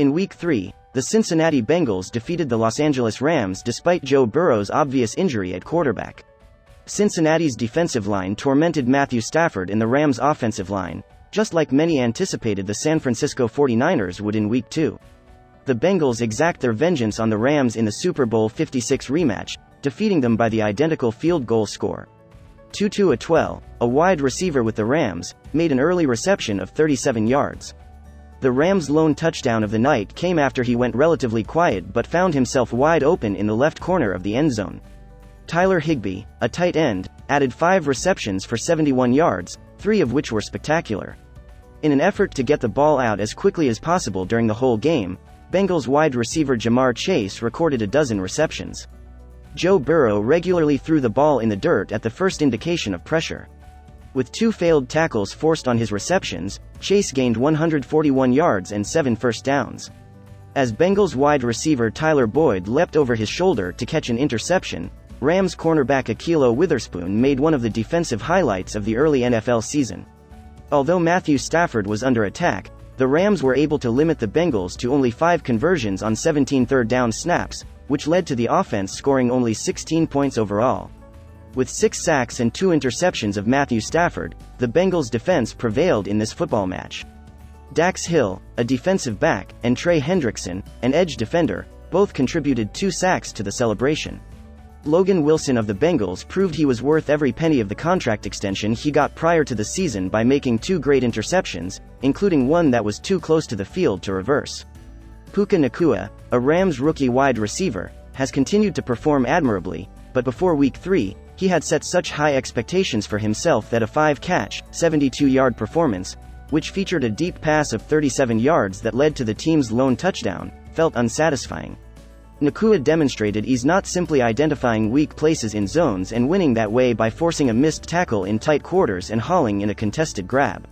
In Week 3, the Cincinnati Bengals defeated the Los Angeles Rams despite Joe Burrow's obvious injury at quarterback. Cincinnati's defensive line tormented Matthew Stafford in the Rams' offensive line, just like many anticipated the San Francisco 49ers would in Week 2. The Bengals exact their vengeance on the Rams in the Super Bowl 56 rematch, defeating them by the identical field goal score. Tutu Atwell, a wide receiver with the Rams, made an early reception of 37 yards. The Rams' lone touchdown of the night came after he went relatively quiet but found himself wide open in the left corner of the end zone. Tyler Higbee, a tight end, added 5 receptions for 71 yards, 3 of which were spectacular. In an effort to get the ball out as quickly as possible during the whole game, Bengals wide receiver Jamar Chase recorded a dozen receptions. Joe Burrow regularly threw the ball in the dirt at the first indication of pressure. With 2 failed tackles forced on his receptions, Chase gained 141 yards and 7 first downs. As Bengals wide receiver Tyler Boyd leapt over his shoulder to catch an interception, Rams cornerback Ahkello Witherspoon made one of the defensive highlights of the early NFL season. Although Matthew Stafford was under attack, the Rams were able to limit the Bengals to only 5 conversions on 17 third-down snaps, which led to the offense scoring only 16 points overall. With 6 sacks and 2 interceptions of Matthew Stafford, the Bengals' defense prevailed in this football match. Dax Hill, a defensive back, and Trey Hendrickson, an edge defender, both contributed 2 sacks to the celebration. Logan Wilson of the Bengals proved he was worth every penny of the contract extension he got prior to the season by making 2 great interceptions, including one that was too close to the field to reverse. Puka Nacua, a Rams rookie wide receiver, has continued to perform admirably, but before Week 3, he had set such high expectations for himself that a 5-catch, 72-yard performance, which featured a deep pass of 37 yards that led to the team's lone touchdown, felt unsatisfying. Nacua demonstrated he's not simply identifying weak places in zones and winning that way by forcing a missed tackle in tight quarters and hauling in a contested grab.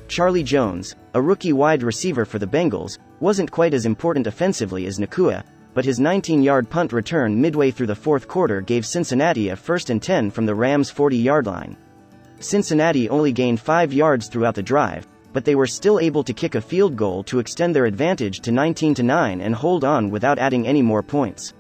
Charlie Jones, a rookie wide receiver for the Bengals, wasn't quite as important offensively as Nacua, but his 19-yard punt return midway through the fourth quarter gave Cincinnati a 1st and 10 from the Rams' 40-yard line. Cincinnati only gained 5 yards throughout the drive, but they were still able to kick a field goal to extend their advantage to 19-9 and hold on without adding any more points.